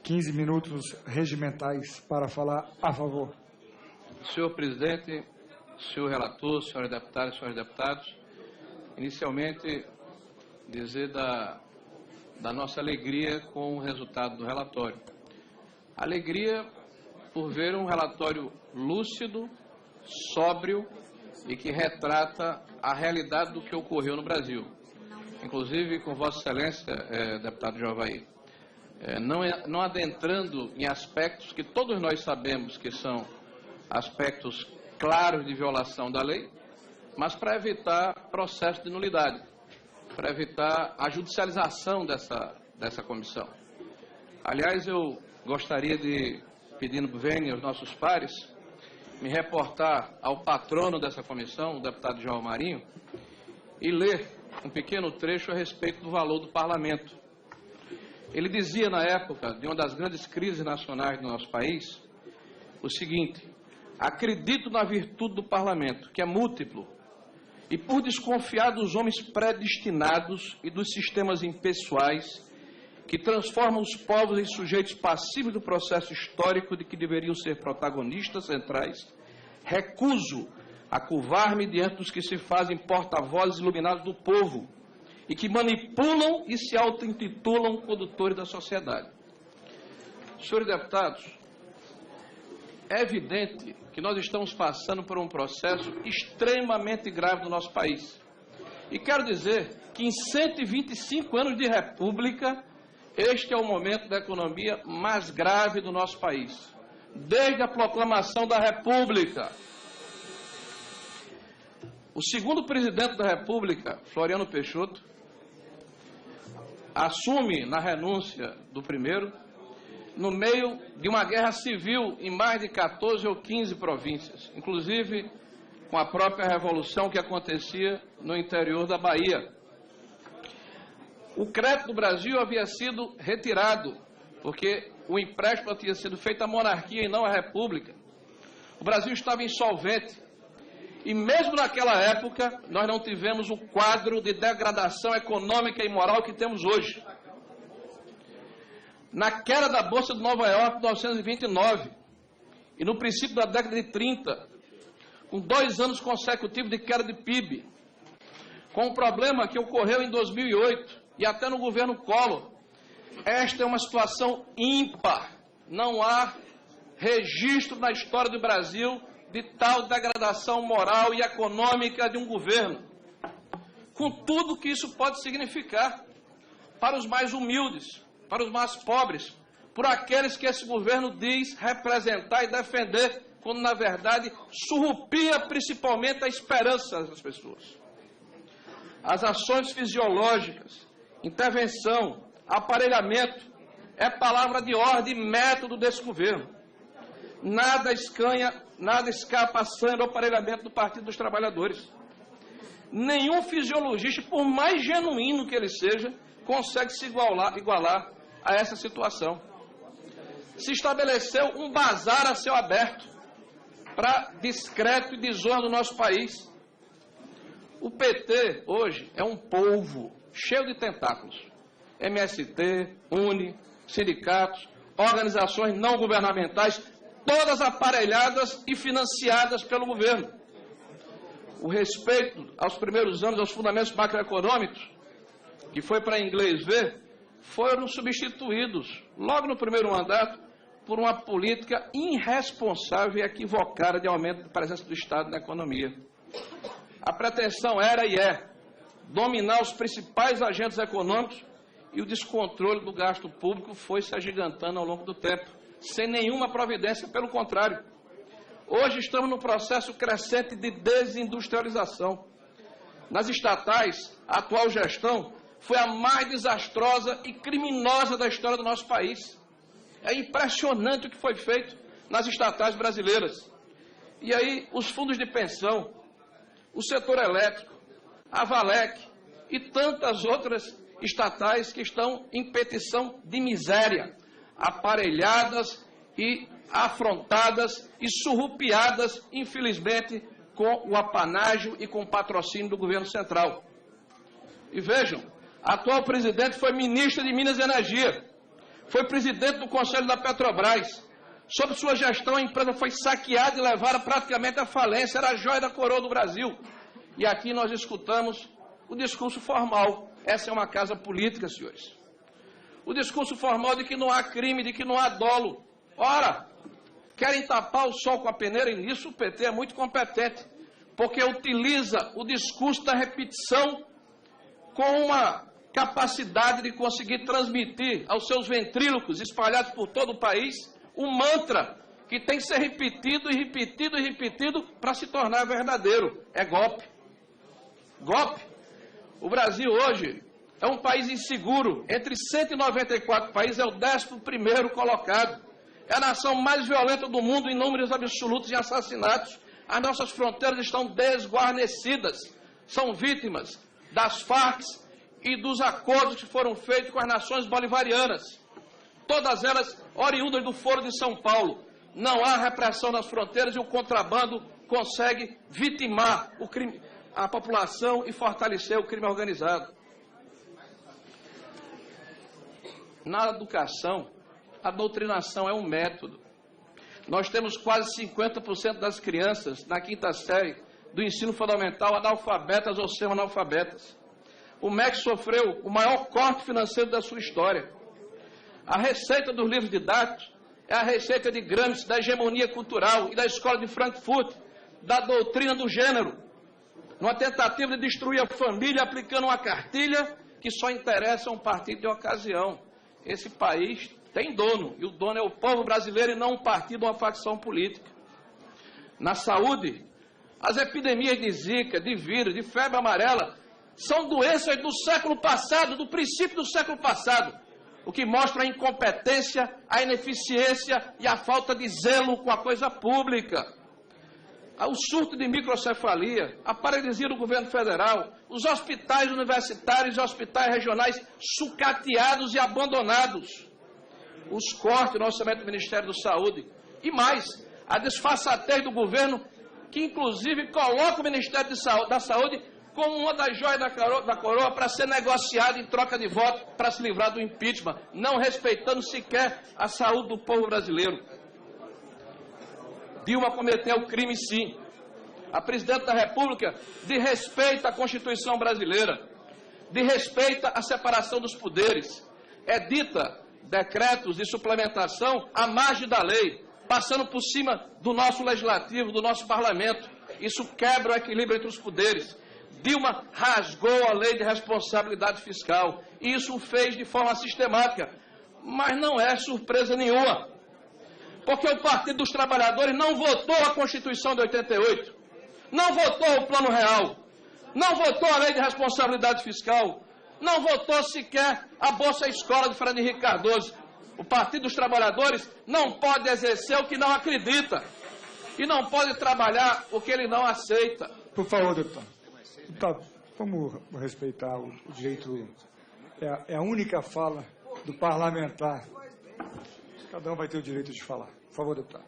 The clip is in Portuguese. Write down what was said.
15 minutos regimentais para falar a favor. Senhor presidente, senhor relator, senhores deputadas e senhores deputados, inicialmente dizer da nossa alegria com o resultado do relatório. Alegria por ver um relatório lúcido, sóbrio e que retrata a realidade do que ocorreu no Brasil. Inclusive, com Vossa Excelência, deputado Javaí, não adentrando em aspectos que todos nós sabemos que são aspectos claros de violação da lei, mas para evitar processo de nulidade, para evitar a judicialização dessa comissão. Aliás, eu gostaria de, pedindo vênia aos nossos pares, me reportar ao patrono dessa comissão, o deputado João Marinho, e ler um pequeno trecho a respeito do valor do parlamento. Ele dizia na época de uma das grandes crises nacionais do nosso país o seguinte: acredito na virtude do parlamento, que é múltiplo, e por desconfiar dos homens predestinados e dos sistemas impessoais que transformam os povos em sujeitos passivos do processo histórico de que deveriam ser protagonistas centrais, recuso a curvar-me diante dos que se fazem porta-vozes iluminados do povo e que manipulam e se auto-intitulam condutores da sociedade. Senhores deputados, é evidente que nós estamos passando por um processo extremamente grave no nosso país. E quero dizer que em 125 anos de república, este é o momento da economia mais grave do nosso país, desde a proclamação da República. O segundo presidente da República, Floriano Peixoto, assume na renúncia do primeiro, no meio de uma guerra civil em mais de 14 ou 15 províncias, inclusive com a própria revolução que acontecia no interior da Bahia. O crédito do Brasil havia sido retirado, porque o empréstimo tinha sido feito à monarquia e não à república. O Brasil estava insolvente. E mesmo naquela época, nós não tivemos o quadro de degradação econômica e moral que temos hoje. Na queda da Bolsa de Nova York, em 1929, e no princípio da década de 30, com 2 anos consecutivos de queda de PIB, com o problema que ocorreu em 2008, e até no governo Collor, esta é uma situação ímpar. Não há registro na história do Brasil de tal degradação moral e econômica de um governo, com tudo que isso pode significar para os mais humildes, para os mais pobres, por aqueles que esse governo diz representar e defender, quando na verdade surrupia principalmente a esperança das pessoas. As ações fisiológicas, intervenção, aparelhamento, é palavra de ordem e método desse governo. Nada escapa à sanha do aparelhamento do Partido dos Trabalhadores. Nenhum fisiologista, por mais genuíno que ele seja, consegue se igualar a essa situação. Se estabeleceu um bazar a céu aberto para descrédito e desonra do nosso país. O PT, hoje, é um polvo cheio de tentáculos. MST, UNE, sindicatos, organizações não governamentais, todas aparelhadas e financiadas pelo governo. O respeito aos primeiros anos, aos fundamentos macroeconômicos, que foi para inglês ver, foram substituídos, logo no primeiro mandato, por uma política irresponsável e equivocada de aumento da presença do Estado na economia. A pretensão era e é dominar os principais agentes econômicos e o descontrole do gasto público foi se agigantando ao longo do tempo, sem nenhuma providência, pelo contrário. Hoje estamos num processo crescente de desindustrialização. Nas estatais, a atual gestão foi a mais desastrosa e criminosa da história do nosso país. É impressionante o que foi feito nas estatais brasileiras. E aí, os fundos de pensão, o setor elétrico, a Valec e tantas outras estatais que estão em petição de miséria, aparelhadas e afrontadas e surrupiadas, infelizmente, com o apanágio e com o patrocínio do governo central. E vejam, a atual presidente foi ministra de Minas e Energia, foi presidente do Conselho da Petrobras. Sob sua gestão, a empresa foi saqueada e levada praticamente à falência. Era a joia da coroa do Brasil. E aqui nós escutamos o discurso formal. Essa é uma casa política, senhores. O discurso formal de que não há crime, de que não há dolo. Ora, querem tapar o sol com a peneira, e nisso o PT é muito competente, porque utiliza o discurso da repetição com uma capacidade de conseguir transmitir aos seus ventrílocos espalhados por todo o país um mantra que tem que ser repetido e repetido e repetido para se tornar verdadeiro. É golpe. Golpe. O Brasil hoje é um país inseguro. Entre 194 países é o 11º colocado. É a nação mais violenta do mundo em números absolutos de assassinatos. As nossas fronteiras estão desguarnecidas. São vítimas das Farc e dos acordos que foram feitos com as nações bolivarianas. Todas elas oriundas do Foro de São Paulo. Não há repressão nas fronteiras e o contrabando consegue vitimar o crime, a população e fortalecer o crime organizado. Na educação, a doutrinação é um método. Nós temos quase 50% das crianças na 5ª série do ensino fundamental analfabetas ou semi-analfabetas. O MEC sofreu o maior corte financeiro da sua história. A receita dos livros didáticos é a receita de Gramsci, da hegemonia cultural e da escola de Frankfurt, da doutrina do gênero, numa tentativa de destruir a família aplicando uma cartilha que só interessa a um partido de ocasião. Esse país tem dono, e o dono é o povo brasileiro e não um partido ou uma facção política. Na saúde, as epidemias de zika, de vírus, de febre amarela, são doenças do século passado, do princípio do século passado, o que mostra a incompetência, a ineficiência e a falta de zelo com a coisa pública. O surto de microcefalia, a paralisia do governo federal, os hospitais universitários e hospitais regionais sucateados e abandonados, os cortes no orçamento do Ministério da Saúde e mais, a desfaçatez do governo, que inclusive coloca o Ministério da Saúde como uma das joias da coroa para ser negociado em troca de voto para se livrar do impeachment, não respeitando sequer a saúde do povo brasileiro. Dilma cometeu crime, sim. A presidente da República desrespeita a Constituição brasileira, desrespeita a separação dos poderes, edita decretos de suplementação à margem da lei, passando por cima do nosso legislativo, do nosso parlamento. Isso quebra o equilíbrio entre os poderes. Dilma rasgou a lei de responsabilidade fiscal. E isso o fez de forma sistemática. Mas não é surpresa nenhuma. Porque o Partido dos Trabalhadores não votou a Constituição de 88. Não votou o Plano Real. Não votou a lei de responsabilidade fiscal. Não votou sequer a Bolsa Escola de Fernando Henrique Cardoso. O Partido dos Trabalhadores não pode exercer o que não acredita. E não pode trabalhar o que ele não aceita. Por favor, deputado. Deputado, vamos respeitar o direito. É a única fala do parlamentar. Cada um vai ter o direito de falar. Por favor, deputado.